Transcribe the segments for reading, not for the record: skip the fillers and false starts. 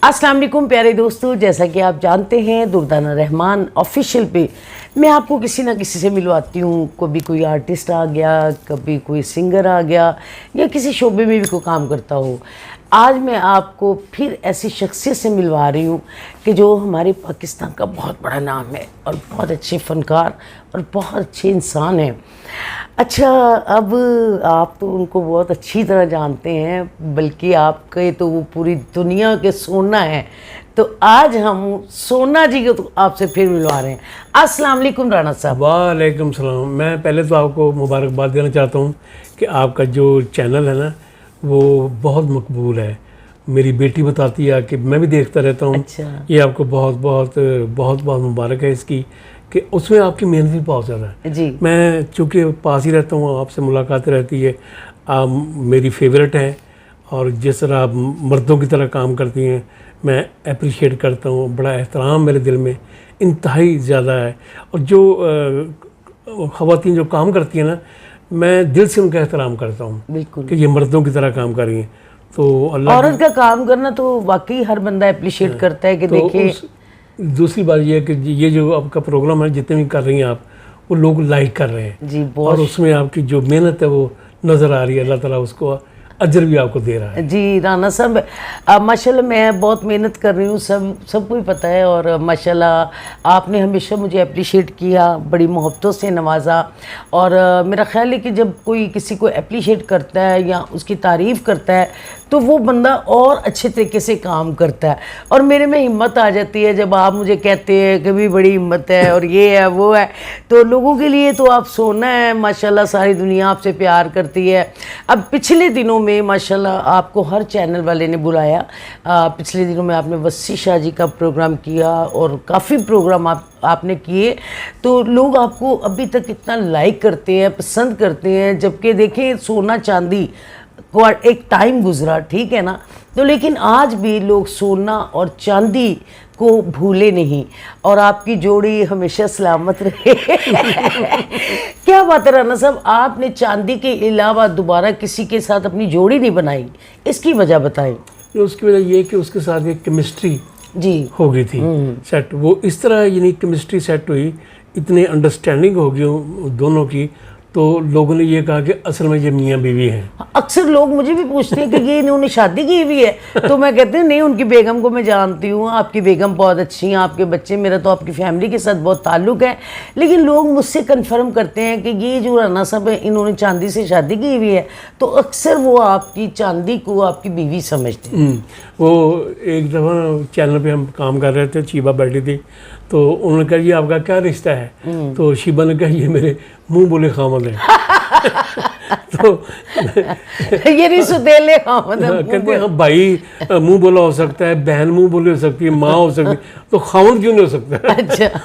अस्सलाम वालेकुम प्यारे दोस्तों, जैसा कि आप जानते हैं दुर्दाना रहमान ऑफिशियल पे मैं आपको किसी ना किसी से मिलवाती हूँ। कभी कोई आर्टिस्ट आ गया, कभी कोई सिंगर आ गया या किसी शोबे में भी कोई काम करता हो। आज मैं आपको फिर ऐसी शख्सियत से मिलवा रही हूँ कि जो हमारे पाकिस्तान का बहुत बड़ा नाम है और बहुत अच्छे फ़नकार और बहुत अच्छे इंसान हैं। अच्छा, अब आप तो उनको बहुत अच्छी तरह जानते हैं, बल्कि आपके तो वो पूरी दुनिया के सोना है। तो आज हम सोना जी को तो आपसे फिर मिलवा रहे हैं। अस्सलाम वालेकुम राना साहब। वालेकुम सलाम। मैं पहले तो आपको मुबारकबाद देना चाहता हूँ कि आपका जो चैनल है ना वो बहुत मकबूल है। मेरी बेटी बताती है कि मैं भी देखता रहता हूँ। अच्छा। ये आपको बहुत बहुत बहुत बहुत मुबारक है इसकी कि उसमें आपकी मेहनत भी बहुत ज़्यादा है जी। मैं चूँकि पास ही रहता हूँ, आपसे मुलाकात रहती है, आप मेरी फेवरेट हैं और जिस तरह आप मर्दों की तरह काम करती हैं मैं अप्रिशिएट करता हूँ। बड़ा एहतराम मेरे दिल में इंतहाई ज़्यादा है। और जो ख़वातीन जो काम करती हैं ना, मैं दिल से उनका एहतराम करता हूँ बिल्कुल कि ये मर्दों की तरह काम कर रही हैं। तो अल्लाह औरत का काम करना तो वाकई हर बंदा अप्रिशिएट करता है कि तो देखिए। दूसरी बात ये है कि ये जो आपका प्रोग्राम है जितने भी कर रही हैं आप, वो लोग लाइक कर रहे हैं जी और बहुत उसमें आपकी जो मेहनत है वो नज़र आ रही है। अल्लाह ताला उसको अजर भी आपको दे रहा है। जी राना साहब, माशाल्लाह मैं बहुत मेहनत कर रही हूँ, सबको ही पता है। और माशाल्लाह आपने हमेशा मुझे अप्रिशिएट किया, बड़ी मोहब्बतों से नवाजा। और मेरा ख्याल है कि जब कोई किसी को अप्रिशिएट करता है या उसकी तारीफ़ करता है तो वो बंदा और अच्छे तरीके से काम करता है। और मेरे में हिम्मत आ जाती है जब आप मुझे कहते हैं कि भी बड़ी हिम्मत है और ये है वो है। तो लोगों के लिए तो आप सोना है माशाल्लाह, सारी दुनिया आपसे प्यार करती है। अब पिछले दिनों में माशाल्लाह आपको हर चैनल वाले ने बुलाया। पिछले दिनों में आपने वसी शाह जी का प्रोग्राम किया और काफ़ी प्रोग्राम आपने किए। तो लोग आपको अभी तक इतना लाइक करते हैं, पसंद करते हैं। जबकि देखें सोना चांदी को एक टाइम गुजरा, ठीक है ना, तो लेकिन आज भी लोग सोना और चांदी को भूले नहीं और आपकी जोड़ी हमेशा सलामत रहे। क्या बात है राना साहब, आपने चांदी के अलावा दोबारा किसी के साथ अपनी जोड़ी नहीं बनाई, इसकी वजह बताएं। उसकी वजह ये कि उसके साथ एक केमिस्ट्री जी हो गई थी सेट। वो इस तरह यानी केमिस्ट्री सेट हुई, इतने अंडरस्टैंडिंग हो गई दोनों की, तो लोगों ने ये कहा कि असल में ये मियाँ बीवी हैं। अक्सर लोग मुझे भी पूछते हैं कि ये इन्होंने शादी की हुई है, तो मैं कहती हूँ नहीं, उनकी बेगम को मैं जानती हूँ, आपकी बेगम बहुत अच्छी हैं, आपके बच्चे, मेरा तो आपकी फैमिली के साथ बहुत ताल्लुक़ है। लेकिन लोग मुझसे कंफर्म करते हैं कि ये जो राना साहब है इन्होंने चांदी से शादी की हुई है, तो अक्सर वो आपकी चांदी को आपकी बीवी समझते हैं। वो एक दफ़ा चैनल पे हम काम कर रहे थे, शीबा बैठी थी, तो उन्होंने कहा ये आपका क्या रिश्ता है? तो शीबा ने कहा ये मेरे मुंह बोले खामद है। तो ये नहीं सुदेले खामद है। कहते हैं हाँ भाई मुंह बोला हो सकता है, बहन मुंह बोली हो सकती है, माँ हो सकती है, तो खामद क्यों नहीं हो सकता?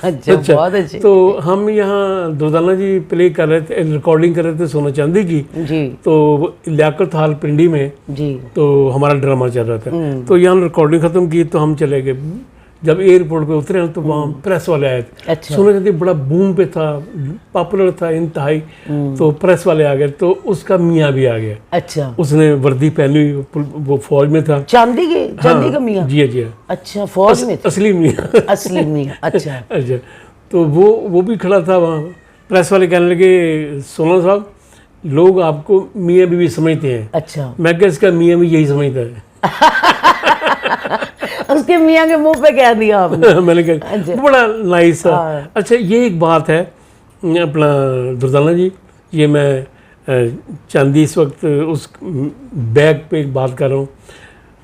अच्छा, बहुत अच्छे। तो हम यहाँ दुर्दाना जी प्ले कर रहे थे, रिकॉर्डिंग कर रहे थे सोना चांदी की जी। तो लियाकत हॉल पिंडी में जी। तो हमारा ड्रामा चल रहा था। तो यहाँ रिकॉर्डिंग ख़त्म की तो हम चले गए। जब एयरपोर्ट पे उतरे तो वहाँ प्रेस वाले आए थे। अच्छा। सोना चांदी बड़ा बूम पे था, पॉपुलर था इंतहाई। तो प्रेस वाले आ गए तो उसका मियाँ भी आ गया। अच्छा। उसने वर्दी पहनी, वो फौज में था। चांदी का मियाँ? जी जी। अच्छा, फौज में था? असली मियाँ। असली मियाँ, अच्छा। अच्छा, तो वो भी खड़ा था वहाँ। प्रेस वाले कहने लगे सोना साहब लोग आपको मियाँ बीवी समझते हैं। अच्छा। मैं क्या इसका मियाँ भी यही समझता है। उसके मियाँ के मुंह पे कह दिया आपने। मैंने कहा बड़ा नाइस है। अच्छा, ये एक बात है अपना दुर्दाना जी, ये मैं चांदी इस वक्त उस बैग पे एक बात कर रहा हूँ,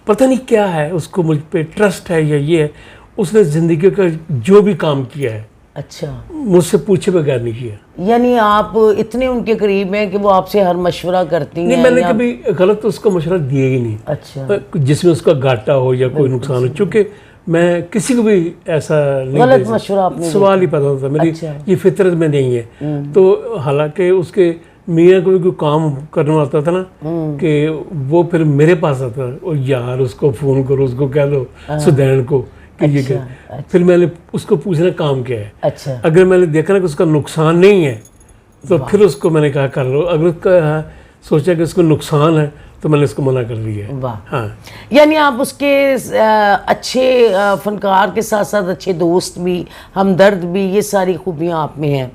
पता नहीं क्या है उसको मुझ पे ट्रस्ट है या ये है, उसने ज़िंदगी का जो भी काम किया है अच्छा मुझसे पूछे बगैर नहीं किया। यानी आप इतने उनके करीब हैं कि वो आपसे हर मशवरा करती हैं? नहीं, मैंने कभी गलत उसको मशवरा दिया ही नहीं। अच्छा। जिसमें उसका घाटा हो या कोई नुकसान हो, चूँकि मैं किसी को भी ऐसा नहीं गलत मशवरा आपने सवाल ही पैदा होता मेरी। अच्छा। ये फितरत में नहीं है। तो हालांकि उसके मियाँ को भी कोई काम करना आता था ना कि वो फिर मेरे पास आता और यार उसको फ़ोन करो, उसको कह दो सुदैन को कि ये क्या। फिर मैंने उसको पूछना काम क्या है। अच्छा। अगर मैंने देखा ना कि उसका नुकसान नहीं है तो फिर उसको मैंने कहा कर लो। अगर उसका सोचा कि उसको नुकसान है तो मैंने उसको मना कर दिया है। वाह। हाँ, यानी आप उसके अच्छे फनकार के साथ साथ अच्छे दोस्त भी, हमदर्द भी, ये सारी खूबियाँ आप में हैं।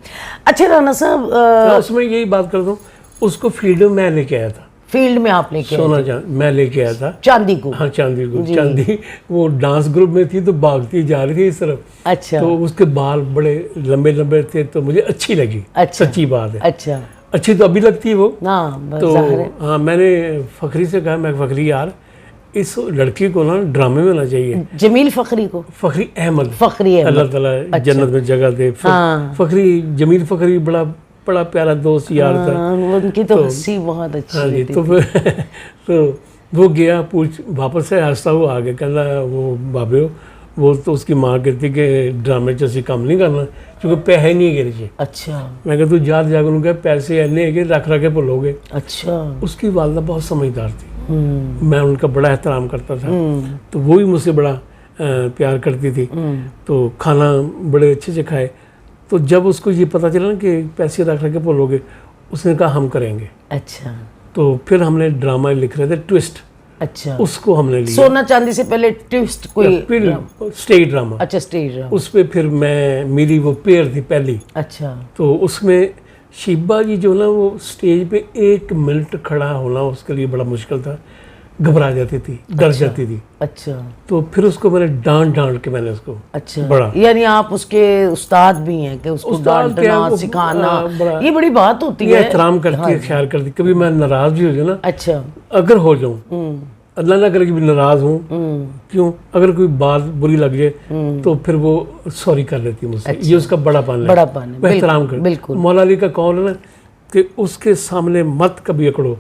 अच्छा राना साहब, तो उसमें यही बात कर दूँ, उसको फील्ड में मैं लेके आया था, फील्ड में आप लेके आए सोना थे? चांद मैं लेके आया था चांदी को? हाँ, चांदी को। चांदी वो डांस ग्रुप में थी तो भागती जा रही थी इस तरफ, अच्छा तो उसके बाल बड़े लंबे लंबे थे तो मुझे अच्छी लगी। अच्छा। सच्ची बात है, अच्छा। अच्छी तो अभी लगती है वो। हाँ, तो ज़ाहिर है। हाँ, मैंने फखरी से कहा, मैं फखरी यार इस लड़की को ना ड्रामे में होना चाहिए। जमील फखरी को? फखरी अहमद, फखरी अहमद। अल्लाह ताला जन्नत में जगह दे। हाँ। फखरी, जमील फखरी बड़ा बड़ा प्यारा दोस्त यार था। हाँ, उनकी तो हंसी बहुत अच्छी हाँ जी, रहती तो फिर तो वो गया, पूछ वापस से हंसता हुआ आ गया, कहना वो बाबे वो तो उसकी माँ कहती कि ड्रामे च असीं काम नहीं करना क्योंकि पैसे नहीं है गिर। अच्छा। मैं कहा तू याद जाकर उनके पैसे ऐने है कि रख रख के भूलोगे। अच्छा। उसकी वालदा बहुत समझदार थी, मैं उनका बड़ा एहतराम करता था, तो वो भी मुझसे बड़ा प्यार करती थी, तो खाना बड़े अच्छे से खाए। तो जब उसको ये पता चला ना कि पैसे रख रख के भूलोगे, उसने कहा हम करेंगे। अच्छा। तो फिर हमने ड्रामा लिख रहे थे ट्विस्ट, अच्छा। उसको हमने लिया। सोना चांदी से पहले ट्विस्ट कोई? Stage drama. अच्छा, स्टेज ड्रामा। उस पे फिर मेरी वो पेयर थी पहली। अच्छा। तो उसमें शिबा जी जो ना वो स्टेज पे 1 मिनट खड़ा होना उसके लिए बड़ा मुश्किल था, घबरा जाती थी, डर जाती थी। अच्छा। तो फिर उसको मैंने डांट के मैंने उसको अच्छा बड़ा, यानी आप उसके उस्ताद भी हैं कि उसको उस्ताद क्या, डांटना वो सिखाना, ये बड़ी बात होती ये है। एहतराम करती है, ख्याल करती। कभी मैं नाराज भी हो जाऊँ ना, अच्छा। अगर हो जाऊँ, अल्लाह ना करे कि नाराज हूँ, क्यों, अगर कोई बात बुरी लग जाए तो फिर वो सॉरी कर लेती है मुझसे। ये उसका बड़ापन है, बड़ापन है, मैं एहतराम कर। बिल्कुल। मौला अली का कौन है ना कि उसके सामने मत कभी अकड़ो,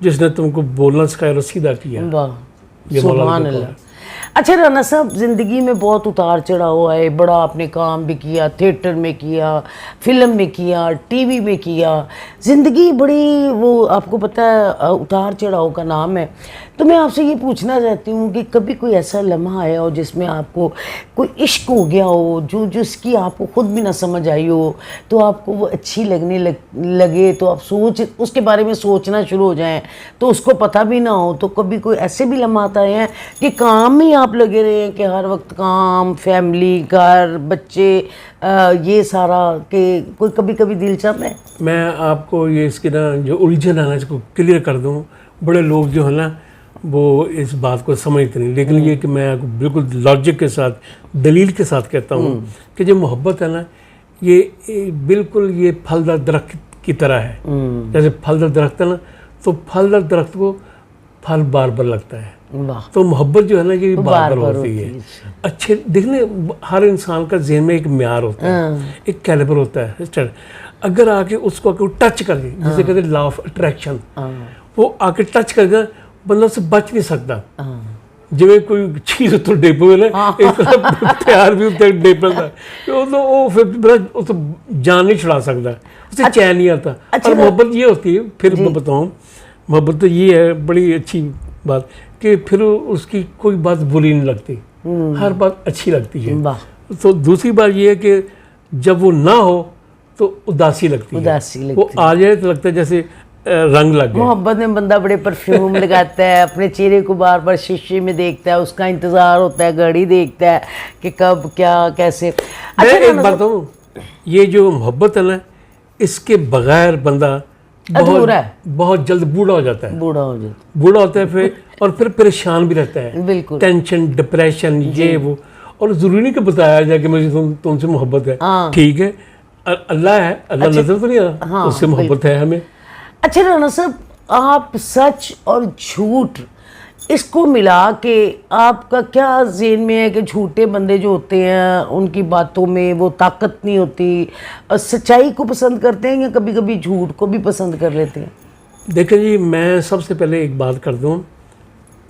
जिसने तुमको बोलना सिखाया और सीधा किया। वाह, सुभान अल्लाह। अच्छा राना साहब, ज़िंदगी में बहुत उतार चढ़ाव आए, बड़ा आपने काम भी किया, थिएटर में किया, फिल्म में किया, टीवी में किया, ज़िंदगी बड़ी वो आपको पता है उतार चढ़ाव का नाम है। तो मैं आपसे ये पूछना चाहती हूँ कि कभी कोई ऐसा लम्हा आया हो जिसमें आपको कोई इश्क हो गया हो, जो जिसकी आपको खुद भी ना समझ आई हो, तो आपको वो अच्छी लगने लगे, तो आप उसके बारे में सोचना शुरू हो जाएं, तो उसको पता भी ना हो। तो कभी कोई ऐसे भी लम्हात आए हैं कि काम में आप लगे रहे हैं कि हर वक्त काम, फैमिली, घर, बच्चे, ये सारा, कि कोई कभी कभी दिल चाहता है? मैं आपको ये इसकी ना जो ओरिजिन है ना इसको क्लियर कर दूँ। बड़े लोग जो है ना वो इस बात को समझते नहीं, लेकिन ये कि मैं आपको बिल्कुल लॉजिक के साथ, दलील के साथ कहता हूँ कि जो मोहब्बत है ना, ये बिल्कुल ये फलदार दरख्त की तरह है। जैसे फलदार दरख्त है ना, तो फलदार दरख्त को फल बार बार लगता है। वाह। तो मोहब्बत जो है ना ये बार बार होती है। अच्छे देखने, हर इंसान का ज़हन में एक म्यार होता है, एक कैलिबर होता है। अगर आके उसको आके टच करके, जिसे कहते हैं लॉ ऑफ अट्रैक्शन, वो आके टच करके बंदा उससे बच नहीं सकता। जिਵੇਂ कोई चीज़ उत्तों डिप होवे ना, इस तरह प्यार भी उत्ते डिप पैंदा, वो फिर बड़ा उस जान नहीं छुड़ा सकता, उससे चैन नहीं आता। और मोहब्बत ये होती है, फिर मैं बताऊँ, मोहब्बत तो ये है बड़ी अच्छी बात कि फिर उसकी कोई बात बुरी नहीं लगती, हर बात अच्छी लगती है। तो दूसरी बात ये है कि जब वो ना हो तो उदासी लगती है, वो आ जाए तो लगता है जैसे रंग लग गया। मोहब्बत में बंदा बड़े परफ्यूम लगाता है, अपने चेहरे को बार बार शीशे में देखता है, उसका इंतजार होता है, घड़ी देखता है कि कब क्या कैसे। अच्छा, एक बात कहूँ, ये जो मोहब्बत है ना, इसके बगैर बंदा बहुत जल्द बूढ़ा हो जाता है। बूढ़ा होता है फिर परेशान भी रहता है, बिल्कुल, टेंशन, डिप्रेशन, ये वो। और जरूरी नहीं कि बताया जाए कि मुझे तुमसे मोहब्बत है, ठीक है, अल्लाह है, अल्लाह नजर तो नहीं आता, उससे मोहब्बत है हमें। अच्छा राना साहब, आप सच और झूठ इसको मिला के आपका क्या ज़हन में है कि झूठे बंदे जो होते हैं उनकी बातों में वो ताकत नहीं होती, सच्चाई को पसंद करते हैं या कभी कभी झूठ को भी पसंद कर लेते हैं? देखिए जी, मैं सबसे पहले एक बात कर दूं,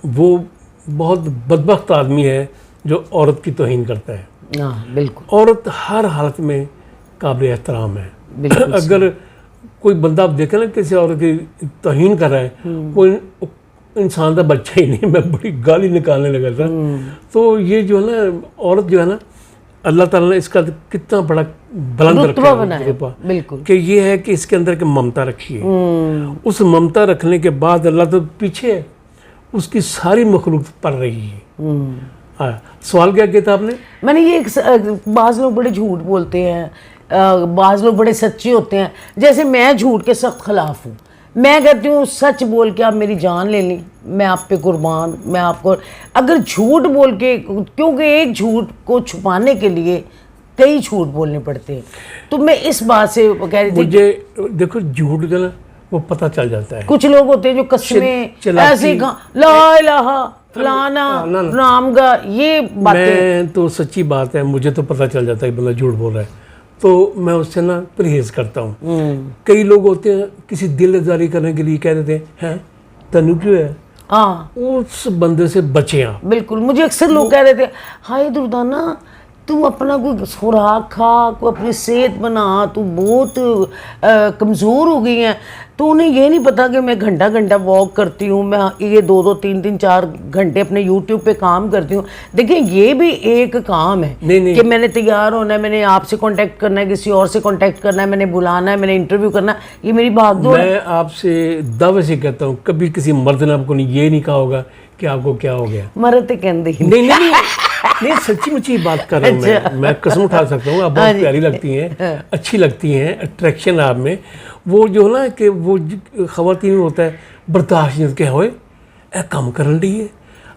वो बहुत बदबख्त आदमी है जो औरत की तौहीन करता है। बिल्कुल। औरत हर हालत में काबिल एहतराम है। अगर कोई बंदा आप देखे ना किसी औरत की तौहीन कर रहा है, कोई इंसान का बच्चा ही नहीं, मैं बड़ी गाली निकालने लगा था। तो ये जो है ना, औरत जो है ना, अल्लाह ताला ने इसका कितना बड़ा बुलंद रुतबा रखा बनाया, बिल्कुल। कि ये है कि इसके अंदर की ममता रखी है। उस ममता रखने के बाद अल्लाह तो पीछे है, उसकी सारी मखलूक पढ़ रही है। हाँ, सवाल क्या किया था आपने? मैंने ये बाज़ लोग बड़े झूठ बोलते हैं, बाज़ लोग बड़े सच्चे होते हैं। जैसे मैं झूठ के सख्त खिलाफ हूँ। मैं कहती हूँ सच बोल के आप मेरी जान ले ली, मैं आप पे कुर्बान। मैं आपको अगर झूठ बोल के, क्योंकि एक झूठ को छुपाने के लिए कई झूठ बोलने पड़ते हैं, तो मैं इस बात से कह रही थी। मुझे देखो, झूठ जो ना वो पता चल जाता है। कुछ लोग होते हैं जो कस्में ऐसे ला इलाहा फलाना नाम का, ये बातें। मैं तो सच्ची बात है, मुझे तो पता चल जाता है कि बंदा झूठ बोल रहा है, तो मैं उससे ना परहेज करता हूँ। कई लोग होते हैं किसी दिलदारी करने के लिए कह देते हैं तनु क्यों है, हाँ, उस बंदे से बचे आप। बिल्कुल। मुझे अक्सर लोग कह रहे थे, हाय दुर्दाना तू अपना कोई खुराक खा, कोई अपनी सेहत बना, तू बहुत कमज़ोर हो गई है। तो उन्हें ये नहीं पता कि मैं घंटा घंटा वॉक करती हूँ, मैं ये 2-2, 3-3, 4 घंटे अपने यूट्यूब पे काम करती हूँ। देखिए ये भी एक काम है कि मैंने तैयार होना है, मैंने आपसे कांटेक्ट करना है, किसी और से कांटेक्ट करना है, मैंने बुलाना है, मैंने इंटरव्यू करना है, ये मेरी भागदौड़ है। मैं आपसे दावे से कहता हूँ, कभी किसी मर्द ने आपको ये नहीं कहा होगा कि आपको क्या हो गया। मरद तो कहते ही नहीं, सच्ची मुच्ची बात कर रहा हूँ। मैं कसम उठा सकता हूँ, आप बहुत प्यारी लगती हैं, अच्छी लगती हैं, अट्रैक्शन आप में वो जो ना कि वो ख़वातीन होता है बर्दाश्त के होए ए काम कर रही है,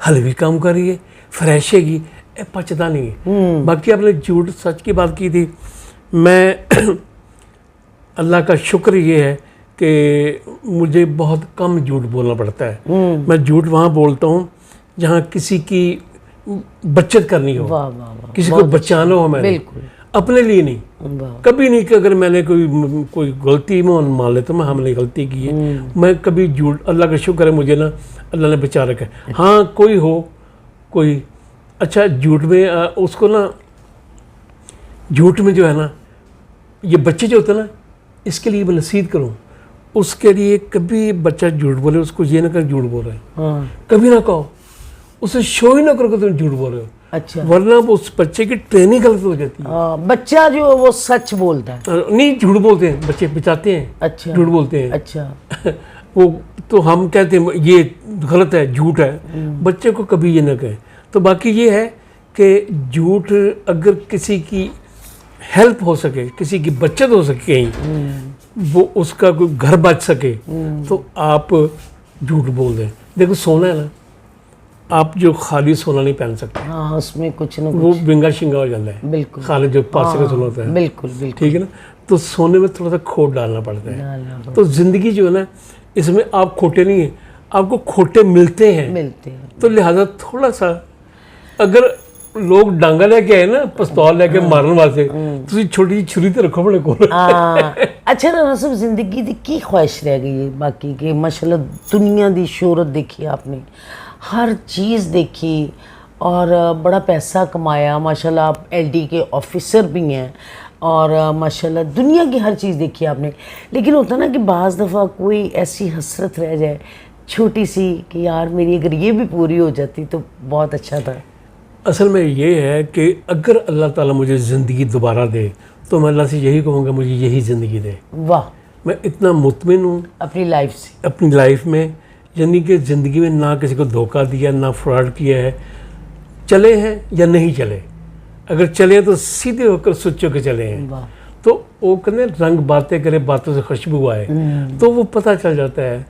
हलवी काम कर रही है, फ्रेश हैगी, ए पचता नहीं है। बाकी आपने झूठ सच की बात की थी। मैं अल्लाह का शुक्र ये है कि मुझे बहुत कम झूठ बोलना पड़ता है। मैं झूठ वहाँ बोलता हूँ जहाँ किसी की बचत करनी हो, वाह वाह वाह, किसी को बचाना हो, मैंने बिल्कुल अपने लिए नहीं, कभी नहीं कि अगर मैंने कोई गलती में मान ले तो मैं हमने गलती की है, मैं कभी झूठ, अल्लाह का शुक्र है मुझे ना अल्लाह ने बचा रखा है। हाँ, कोई हो कोई अच्छा झूठ में उसको ना, झूठ में जो है ना, ये बच्चे जो होते हैं ना, इसके लिए मैं नसीहत करूँ, उसके लिए कभी बच्चा झूठ बोले उसको ये ना कर झूठ बोल रहे हैं, कभी ना कहो, उसे शो ही ना करो कि तुम झूठ बोल रहे हो। अच्छा, वरना उस बच्चे की ट्रेनिंग गलत हो जाती है। बच्चा जो वो सच बोलता है, नहीं झूठ बोलते हैं बच्चे, बचाते हैं, अच्छा झूठ बोलते हैं। अच्छा वो तो हम कहते हैं ये गलत है, झूठ है, बच्चे को कभी ये ना कहें। तो बाकी ये है कि झूठ अगर किसी की हेल्प हो सके, किसी की बचत हो सके कहीं, वो उसका कोई घर बच सके, तो आप झूठ बोल दें। देखो सोना है ना, आप जो खाली सोना नहीं पहन सकते, हाँ, उसमें कुछ ना वो बिंगा शिंगा हो जाता है, बिल्कुल खाली जो पास का सोना होता है, बिल्कुल बिल्कुल, ठीक है ना। तो सोने में थोड़ा सा खोट डालना पड़ता है। तो जिंदगी जो है ना, इसमें आप खोटे नहीं हैं, आपको खोटे मिलते हैं। तो लिहाजा थोड़ा सा, अगर लोग डांगा लेके आए ना, पिस्तौल लेके मारने वास्ते, तो छोटी छुरी तो रखो बड़े को। अच्छा राना साहब, जिंदगी दी की ख्वाहिश रह गई है बाकी के? माशाल्लाह दुनिया दी शोहरत देखी आपने, हर चीज़ देखी और बड़ा पैसा कमाया, माशाल्लाह आप एलडी के ऑफिसर भी हैं और माशाल्लाह दुनिया की हर चीज़ देखी आपने। लेकिन होता ना कि बाज़ दफ़ा कोई ऐसी हसरत रह जाए छोटी सी कि यार मेरी अगर ये भी पूरी हो जाती तो बहुत अच्छा था। असल में ये है कि अगर अल्लाह ताला मुझे ज़िंदगी दोबारा दे तो मैं अल्लाह से यही कहूँगा मुझे यही ज़िंदगी दे। वाह, मैं इतना मुतमिन हूँ अपनी लाइफ से, अपनी लाइफ में, यानी कि ज़िंदगी में ना किसी को धोखा दिया, ना फ्रॉड किया है। चले हैं या नहीं चले, अगर चले तो सीधे होकर सोचो के चले हैं। तो वो कहते रंग बातें करे, बातों से खुशबू आए, तो वो पता चल जाता है।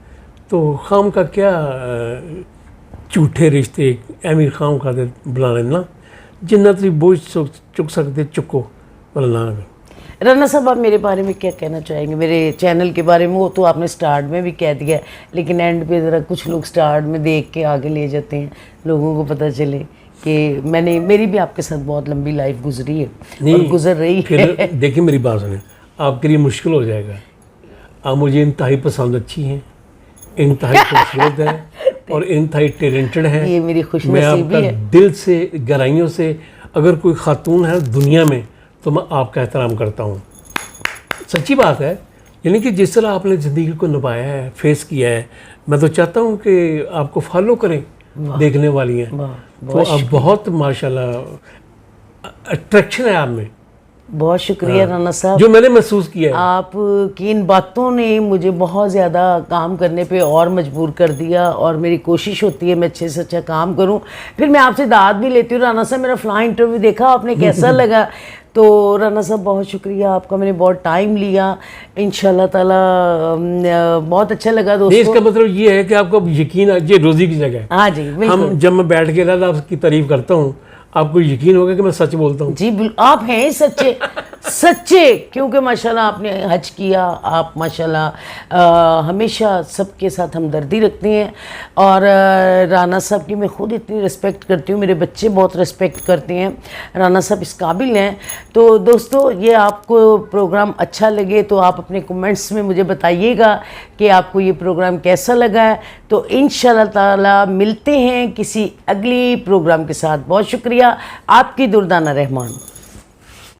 तो खाम का क्या झूठे रिश्ते एवं खाम खाते बुला लेना, जिन्ना तुम बोझ चुक सकते चुको, वरना। राना साहब आप मेरे बारे में क्या कहना चाहेंगे, मेरे चैनल के बारे में? वो तो आपने स्टार्ट में भी कह दिया, लेकिन एंड पे ज़रा कुछ लोग स्टार्ट में देख के आगे ले जाते हैं, लोगों को पता चले कि मेरी भी आपके साथ बहुत लंबी लाइफ गुजरी है और गुजर रही है। देखिए मेरी बात सुने, आपके लिए मुश्किल हो जाएगा। आप मुझे इंतहाई पसंद अच्छी हैं, इंतहाई खूबसूरत हैं और इंतहाई टैलेंटेड हैं। ये मेरी खुशनसीबी मैं आपका दिल से, गहराइयों से, अगर कोई खातून है दुनिया में तो मैं आपका एहतराम करता हूँ। सच्ची बात है, यानी कि जिस तरह आपने ज़िंदगी को निभाया है, फेस किया है, मैं तो चाहता हूँ कि आपको फॉलो करें देखने वाली हैं। तो आप बहुत माशाल्लाह अट्रैक्शन है आप में, बहुत शुक्रिया राना साहब। जो मैंने महसूस किया है। आपकी इन बातों ने मुझे बहुत ज़्यादा काम करने पे और मजबूर कर दिया, और मेरी कोशिश होती है मैं अच्छे से अच्छा काम करूं। फिर मैं आपसे दाद भी लेती हूँ, राना साहब मेरा फ्लाइंग इंटरव्यू देखा आपने, कैसा लगा? तो राना साहब बहुत शुक्रिया आपका, मैंने बहुत टाइम लिया। इंशाल्लाह ताला बहुत अच्छा लगा नहीं, दोस्तों। इसका मतलब ये है कि आपको यकीन, ये रोजी की जगह है। हाँ जी बिल्कुल। हम जब मैं बैठ के ना आपकी तारीफ करता हूँ, आपको यकीन होगा कि मैं सच बोलता हूँ। जी बिल्कुल, आप हैं ही सच्चे सच्चे, क्योंकि माशाल्लाह आपने हज किया, आप माशाल्लाह हमेशा सबके साथ हमदर्दी रखती हैं। और राना साहब की मैं खुद इतनी रिस्पेक्ट करती हूँ, मेरे बच्चे बहुत रिस्पेक्ट करते हैं, राना साहब इस काबिल हैं। तो दोस्तों, ये आपको प्रोग्राम अच्छा लगे तो आप अपने कमेंट्स में मुझे बताइएगा कि आपको ये प्रोग्राम कैसा लगा है। तो इंशाल्लाह ताला मिलते हैं किसी अगली प्रोग्राम के साथ। बहुत शुक्रिया, आपकी दुर्दाना रहमान।